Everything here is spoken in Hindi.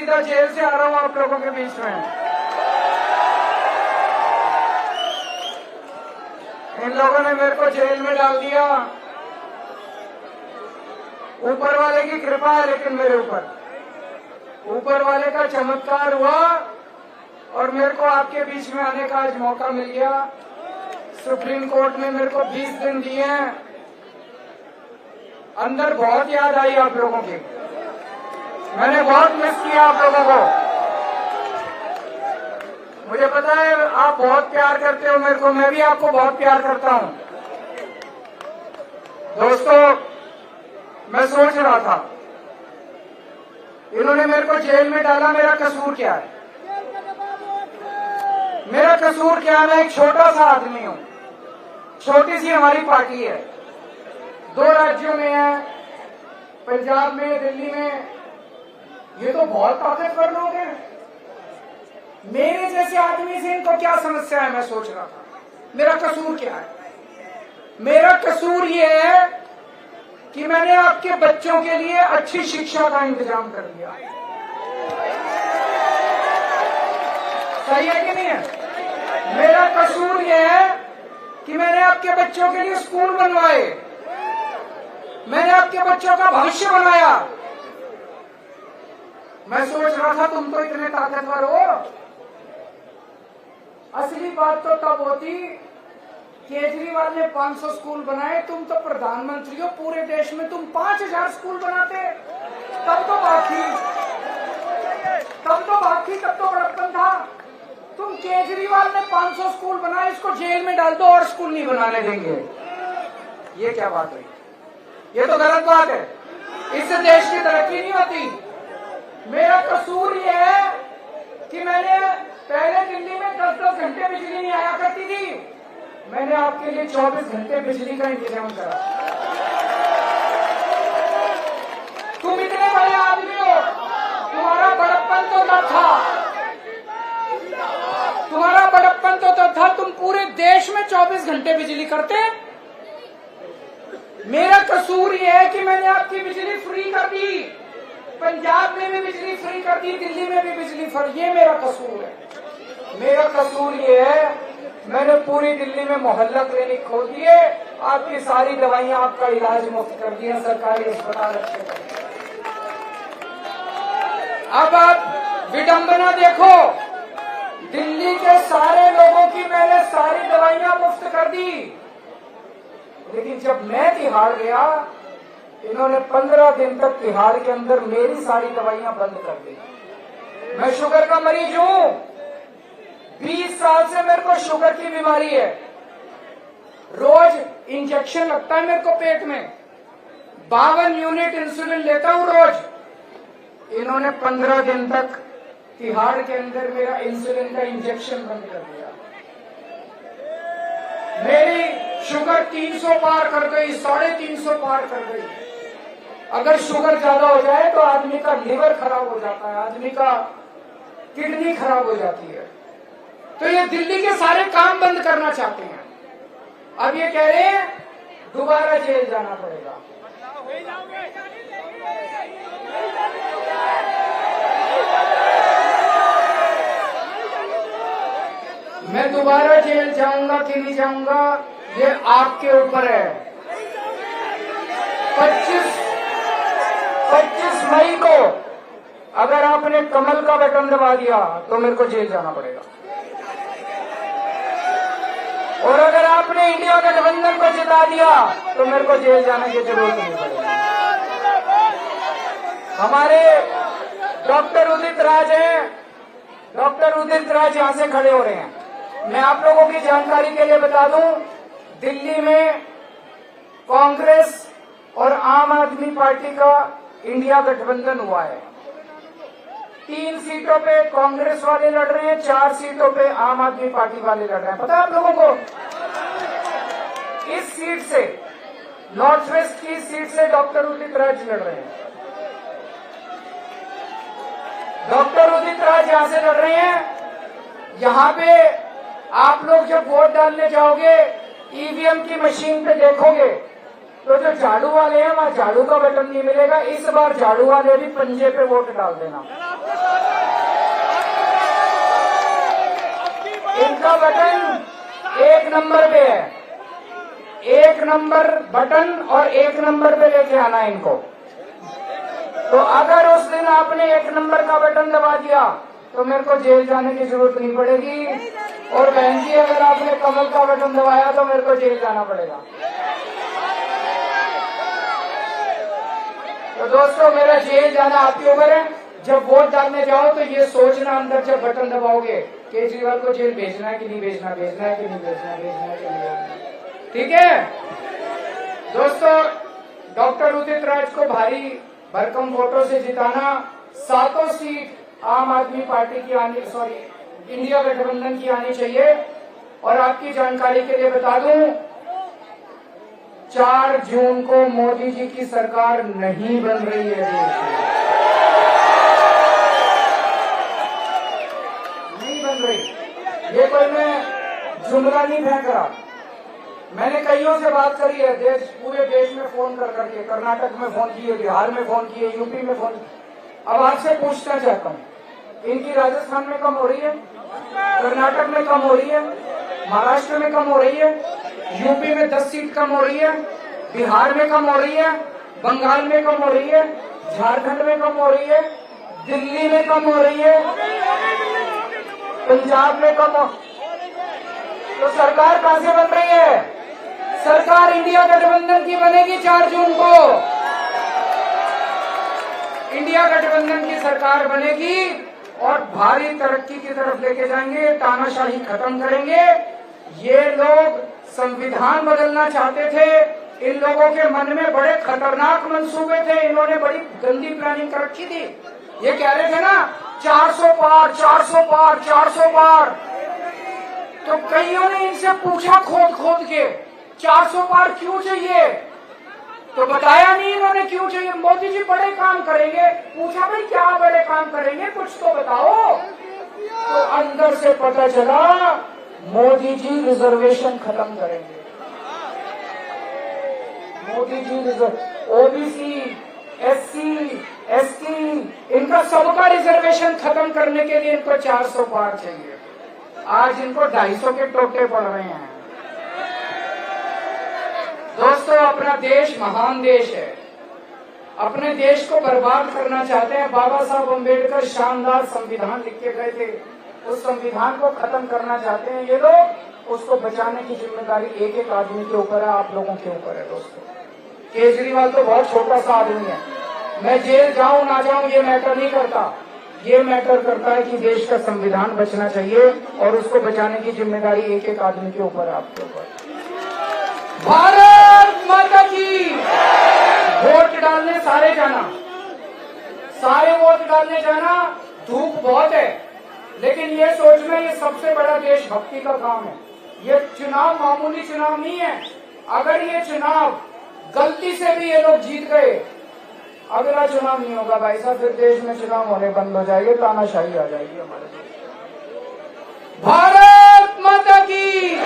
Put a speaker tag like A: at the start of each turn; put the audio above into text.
A: सीधा जेल से आ रहा हूं आप लोगों के बीच में। इन लोगों ने मेरे को जेल में डाल दिया। ऊपर वाले की कृपा है, लेकिन मेरे ऊपर वाले का चमत्कार हुआ और मेरे को आपके बीच में आने का आज मौका मिल गया। सुप्रीम कोर्ट ने मेरे को 20 दिन दिए हैं। अंदर बहुत याद आई आप लोगों की, मैंने बहुत मिस किया आप लोगों को। मुझे पता है आप बहुत प्यार करते हो मेरे को, मैं भी आपको बहुत प्यार करता हूं। दोस्तों, मैं सोच रहा था इन्होंने मेरे को जेल में डाला, मेरा कसूर क्या है? मेरा कसूर क्या है? मैं एक छोटा सा आदमी हूं, छोटी सी हमारी पार्टी है, 2 राज्यों में है, पंजाब में, दिल्ली में। ये तो बहुत ताकतवर लोग हैं। मेरे जैसे आदमी से इनको क्या समस्या है? मैं सोच रहा था मेरा कसूर क्या है? मेरा कसूर ये है कि मैंने आपके बच्चों के लिए अच्छी शिक्षा का इंतजाम कर दिया। सही है कि नहीं है? मेरा कसूर ये है कि मैंने आपके बच्चों के लिए स्कूल बनवाए, मैंने आपके बच्चों का भविष्य बनाया। मैं सोच रहा था तुम तो इतने ताकतवर हो। असली बात तो तब होती केजरीवाल ने 500 स्कूल बनाए, तुम तो प्रधानमंत्री हो, पूरे देश में तुम 5000 स्कूल बनाते, तब तो बाकी तब तो बड़प्पन था। तुम केजरीवाल ने 500 स्कूल बनाए, इसको जेल में डाल दो और स्कूल नहीं बनाने देंगे। ये क्या बात है? ये तो गलत बात है, इससे देश की तरक्की नहीं होती। मेरा कसूर ये है कि मैंने पहले दिल्ली में 10-10 घंटे बिजली नहीं आया करती थी, मैंने आपके लिए 24 घंटे बिजली का इंतजाम करा। तुम इतने बड़े आदमी हो, तुम्हारा बड़प्पन तो तब था, तुम्हारा बड़प्पन तो तब था, तुम पूरे देश में 24 घंटे बिजली करते। मेरा कसूर ये है कि मैंने आपकी बिजली फ्री कर दी, पंजाब में भी बिजली फ्री कर दी, दिल्ली में भी बिजली फ्री। ये मेरा कसूर है। मेरा कसूर ये है मैंने पूरी दिल्ली में मोहल्ला क्लिनिक खोल दिए, आपकी सारी दवाइयां, आपका इलाज मुफ्त कर दिया, सरकारी अस्पताल अच्छे कर दिए। अब आप विडंबना देखो, दिल्ली के सारे लोगों की मैंने सारी दवाइयां मुफ्त कर दी, लेकिन जब मैं तिहाड़ गया इन्होंने 15 दिन तक तिहाड़ के अंदर मेरी सारी दवाइयां बंद कर दी। मैं शुगर का मरीज हूं, 20 साल से मेरे को शुगर की बीमारी है, रोज इंजेक्शन लगता है मेरे को पेट में, 52 यूनिट इंसुलिन लेता हूं रोज। इन्होंने 15 दिन तक तिहाड़ के अंदर मेरा इंसुलिन का इंजेक्शन बंद कर दिया। मेरी शुगर 300 पार कर गई, 350 पार कर गई। अगर शुगर ज्यादा हो जाए तो आदमी का लिवर खराब हो जाता है, आदमी का किडनी खराब हो जाती है। तो ये दिल्ली के सारे काम बंद करना चाहते हैं। अब ये कह रहे हैं दोबारा जेल जाना पड़ेगा। मैं दोबारा जेल जाऊंगा कि नहीं जाऊंगा ये आपके ऊपर है। 25 मई को अगर आपने कमल का बटन दबा दिया तो मेरे को जेल जाना पड़ेगा, और अगर आपने इंडिया गठबंधन को जिता दिया तो मेरे को जेल जाने की जरूरत नहीं पड़ेगी। हमारे डॉक्टर उदित राज हैं, डॉक्टर उदित राज यहां से खड़े हो रहे हैं। मैं आप लोगों की जानकारी के लिए बता दूं, दिल्ली में कांग्रेस और आम आदमी पार्टी का इंडिया गठबंधन हुआ है। 3 सीटों पे कांग्रेस वाले लड़ रहे हैं, 4 सीटों पे आम आदमी पार्टी वाले लड़ रहे हैं। पता है आप लोगों को? इस सीट से, नॉर्थ वेस्ट की सीट से डॉक्टर उदित राज लड़ रहे हैं। डॉक्टर उदित राज यहां से लड़ रहे हैं। यहां पे आप लोग जब वोट डालने जाओगे, ईवीएम की मशीन पे देखोगे तो जो झाड़ू वाले हैं वहां झाड़ू का बटन नहीं मिलेगा। इस बार झाड़ू वाले भी पंजे पे वोट डाल देना। इनका बटन 1 नंबर पे है, 1 नंबर बटन और 1 नंबर पे लेके आना है इनको। तो अगर उस दिन आपने 1 नंबर का बटन दबा दिया तो मेरे को जेल जाने की जरूरत नहीं पड़ेगी, और बहन जी अगर आपने कमल का बटन दबाया तो मेरे को जेल जाना पड़ेगा। तो दोस्तों मेरा जेल जाना आपके ऊपर है। जब वोट डालने जाओ तो ये सोचना अंदर जब बटन दबाओगे केजरीवाल को जेल भेजना है कि नहीं भेजना, भेजना है कि नहीं भेजना, भेजना है कि नहीं भेजना। ठीक है दोस्तों, डॉक्टर उदित राज को भारी भरकम वोटों से जिताना, 7 सीट आम आदमी पार्टी की आनी, इंडिया गठबंधन की आनी चाहिए। और आपकी जानकारी के लिए बता दूं, 4 जून को मोदी जी की सरकार नहीं बन रही है देश में, नहीं बन रही। ये कोई मैं जुमला नहीं फेंक रहा, मैंने कईयों से बात करी है, पूरे देश में फोन कर करके, कर्नाटक में फोन किए, बिहार में फोन किए, यूपी में फोन। अब आपसे पूछना चाहता हूँ, इनकी राजस्थान में कम हो रही है, कर्नाटक में कम हो रही है, महाराष्ट्र में कम हो रही है, यूपी में 10 सीट कम हो रही है, बिहार में कम हो रही है, बंगाल में कम हो रही है, झारखंड में कम हो रही है, दिल्ली में कम हो रही है, पंजाब में कम हो। तो सरकार कहां से बन रही है? सरकार इंडिया गठबंधन की बनेगी 4 जून को। इंडिया गठबंधन की सरकार बनेगी और भारी तरक्की की तरफ लेके जाएंगे, तानाशाही खत्म करेंगे। ये लोग संविधान बदलना चाहते थे, इन लोगों के मन में बड़े खतरनाक मंसूबे थे, इन्होंने बड़ी गंदी प्लानिंग कर रखी थी। ये कह रहे थे ना 400 पार, 400 पार, 400 पार। तो कईयों ने इनसे पूछा खोद खोद के 400 पार क्यों चाहिए, तो बताया नहीं इन्होंने क्यों चाहिए। मोदी जी बड़े काम करेंगे, पूछा भाई क्या बड़े काम करेंगे, कुछ तो बताओ। तो अंदर से पता चला मोदी जी रिजर्वेशन खत्म करेंगे। Modi ji OBC, SC, ST, इनका सबका रिजर्वेशन खत्म करने के लिए इनको 400 पार चाहिए। आज इनको 250 के टोटे पड़ रहे हैं। दोस्तों अपना देश महान देश है, अपने देश को बर्बाद करना चाहते हैं। बाबा साहब अम्बेडकर शानदार संविधान लिख के गए थे, उस संविधान को खत्म करना चाहते हैं ये लोग। उसको बचाने की जिम्मेदारी एक एक आदमी के ऊपर है, आप लोगों के ऊपर है। दोस्तों केजरीवाल तो बहुत छोटा सा आदमी है, मैं जेल जाऊं ना जाऊं ये मैटर नहीं करता, ये मैटर करता है कि देश का संविधान बचना चाहिए और उसको बचाने की जिम्मेदारी एक एक आदमी के ऊपर है, आपके ऊपर। भारत माता की। वोट डालने सारे जाना, सारे वोट डालने जाना। धूप बहुत है, लेकिन ये सोचना ये सबसे बड़ा देशभक्ति का काम है। ये चुनाव मामूली चुनाव नहीं है। अगर ये चुनाव गलती से भी ये लोग जीत गए, अगला चुनाव नहीं होगा भाई साहब, फिर देश में चुनाव होने बंद हो जाएंगे, तानाशाही आ जाएगी हमारे देश। भारत माता की।